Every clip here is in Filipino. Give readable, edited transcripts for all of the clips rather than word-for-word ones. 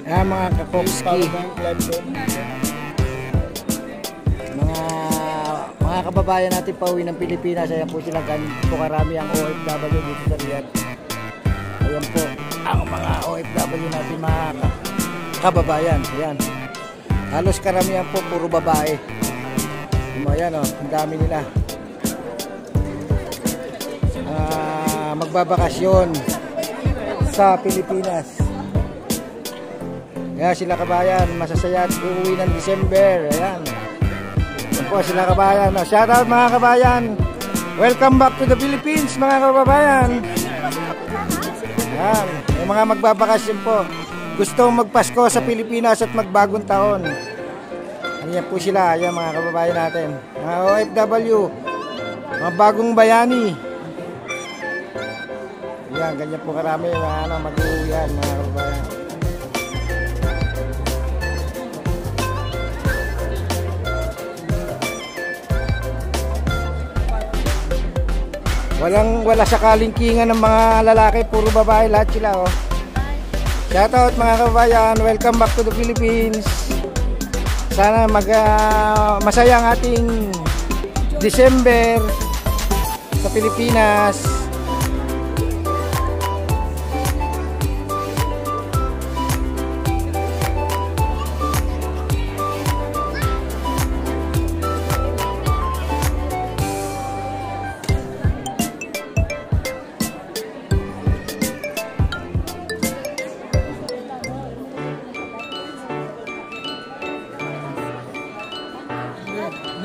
Mga kakokski, mga kababayan natin pauwi ng Pilipinas. Ayan po sila, ganito po karami ang OFW dito sa Riyadh. Ayan po ang mga OFW natin, mga kababayan. Ayan, halos karamihan po puro babae. Ayan o, ang dami nila magbabakasyon sa Pilipinas. Ayan sila kabayan, masasaya at uuwi ng December. Ayan, ayan po sila kabayan. Shout out mga kabayan, welcome back to the Philippines mga kababayan. Ayan, yung mga magbabakasyon po, gustong magpasko sa Pilipinas at magbagong taon. Ayan po sila, ayan mga kababayan natin, mga OFW, mga bagong bayani. Ayan, ganyan po karami mga mag-uuwihan mga kababayan. Wala sa kalingkingan ng mga lalaki, puro babae lahat sila oh. Shout out mga kababayan, welcome back to the Philippines. Sana masaya ang ating December sa Pilipinas.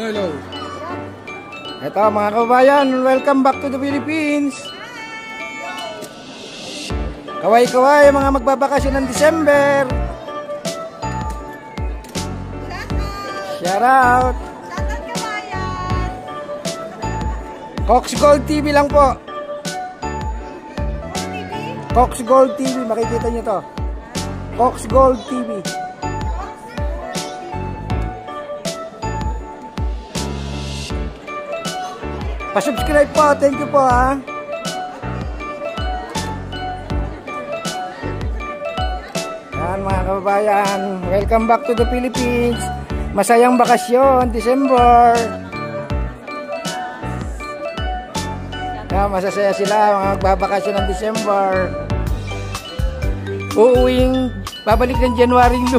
Hello. Ito mga kababayan, welcome back to the Philippines. Kaway-kaway mga magbabakasyon ng December. Shout out. Cox Gold TV lang po. Cox Gold TV, makikita nyo to. Cox Gold TV. Pa-subscribe po, thank you po ha. Yan mga kababayan, welcome back to the Philippines. Masayang bakasyon, December. Yan, masasaya sila mga magbabakasyon ng December. Uuwing, babalik ng January 2.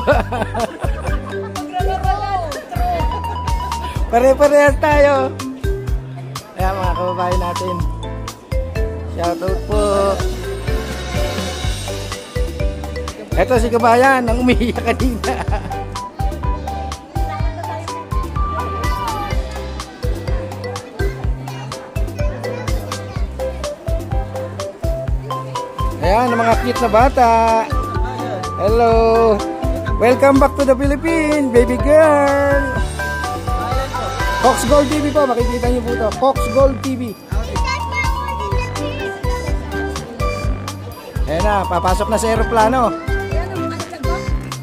Pare-parehas tayo. Ayan mga kababayan natin, shoutout po. Eto si kabayan ang umiiyak kanina. Ayan ang mga cute na bata. Hello, welcome back to the Philippines, baby girl. Cox Gold TV po, makikita niyo po ito. Cox Gold TV. Ayan na, papasok na sa aeroplano.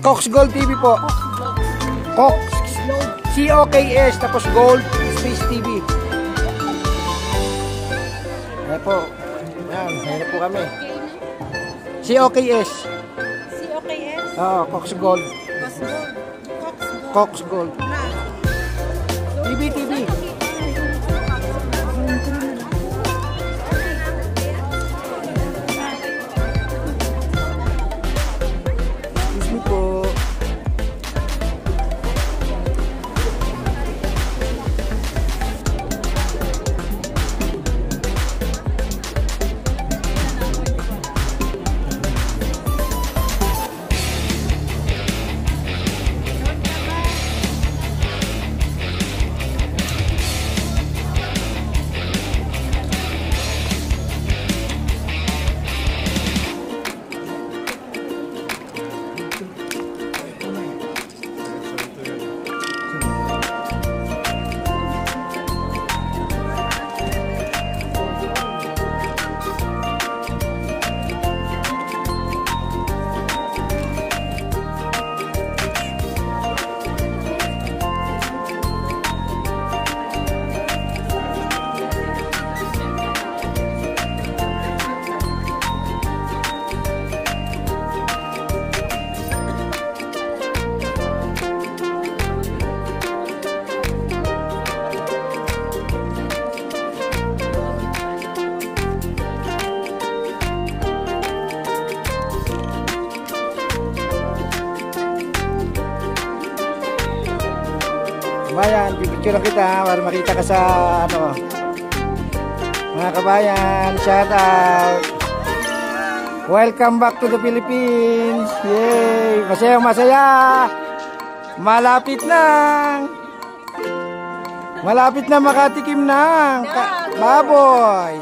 Cox Gold TV po. Cox, C-O-K-S, tapos Gold Space TV. Ayan po. Ayan, ayan po kami. C-O-K-S. C-O-K-S? Oo, Cox Gold. Cox Gold. TV. Excuse me po. Kabayan, pipicture lang kita para makita ka sa ano. Mga kabayan, shout out. Welcome back to the Philippines. Yay! Masayang masaya. Malapit na makatikim ng baboy.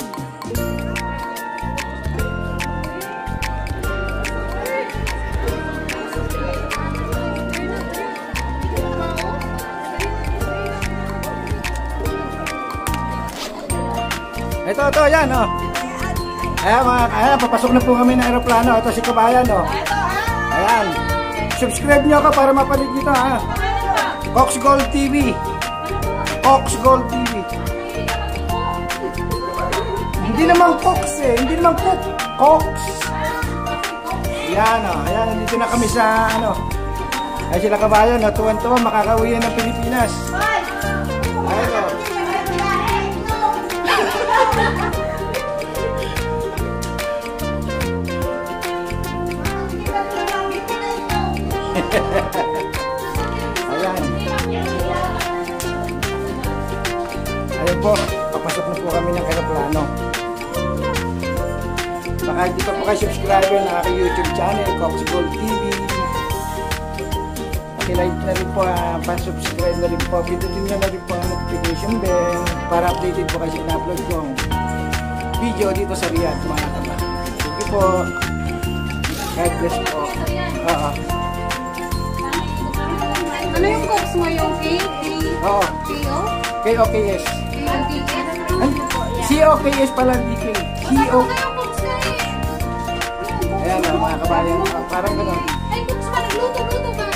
Ito, yan, oh. Ayan, papasok na po kami ng aeroplano. Ito si Kabayan, oh. Ayan. Subscribe nyo ako para mapalit dito, ha. Cox Gold TV. Cox Gold TV. Hindi naman Cox, eh. Hindi naman Cox. Cox. Ayan, oh. Ayan, dito na kami sa, ano. Ayan sila Kabayan, oh. Tuwan-tuwa, makakauwi ng Pilipinas. Ayan, oh. Ayan. Ayan po, papasok na po kami ng aeroplano. Baka hindi pa po kayo subscriber ng aking YouTube channel, Cox Gold TV. Pakilike na rin po, pan-subscribe na rin po. Pindutin nyo na rin po ang notification bell para updated po kasi in-upload kong video dito sa Riyadh, mga kama. Sige po. God bless po. Oo. Ano yung Cox mo? Yung Oo. KOKS. COKS pala, DK. Ayan o, mga kabayan. Parang gano'n. Ay, Cox pa, nagluto ba?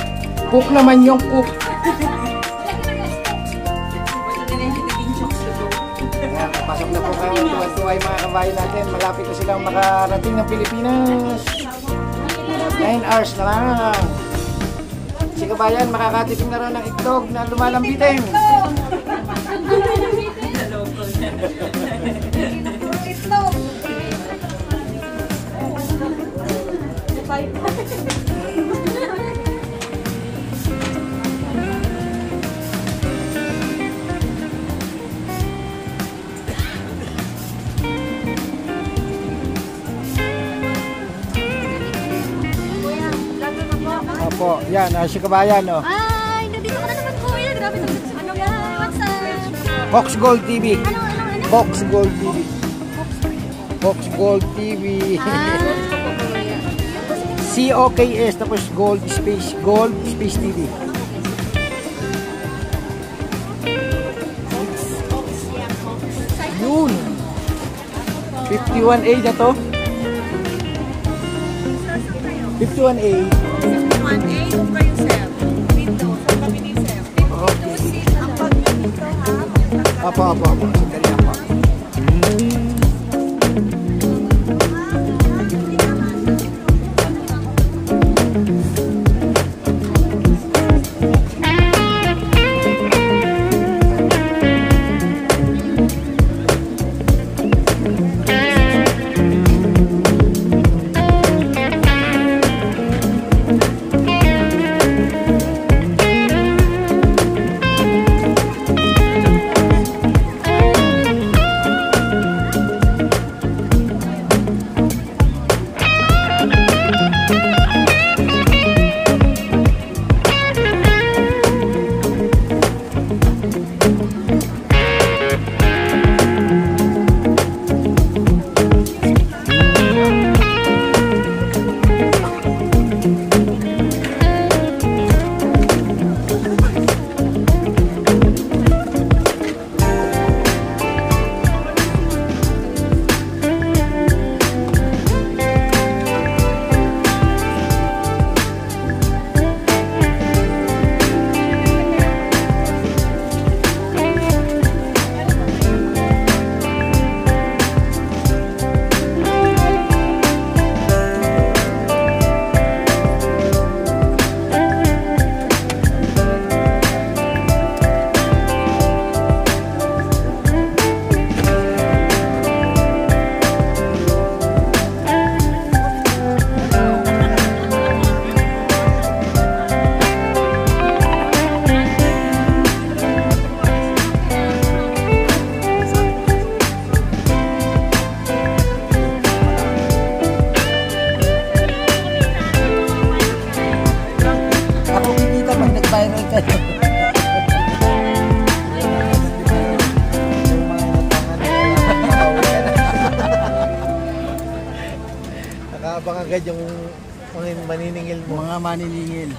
Cook naman yung cook. Ayan, papasok na po kayo. Tuwan-tuwa yung mga kabayan natin. Malapit na silang makarating ng Pilipinas. 9 hours na lang. Si Kabayan, makakatikim na rin ng itlog na lumalambitin. Itlog. Opo, yan, si Kabayan, oh. Ay, nandito ka na naman, kuya. Grabe naman. Ano yan? What's up? Cox Gold TV. Ano? Cox Gold TV. Cox Gold TV. COKS, tapos Gold Space TV. Yun. 51A na to. 51A. 1A, over yourself. Window, sa kami ni Sir. Okay. Ang pag-dito, ha? Apo. Sandali ako. Mayroon tayo. Yung mga inatangan nila, makauwi ka na. Nakaabang agad yung mga maniningil mo. Mga maniningil.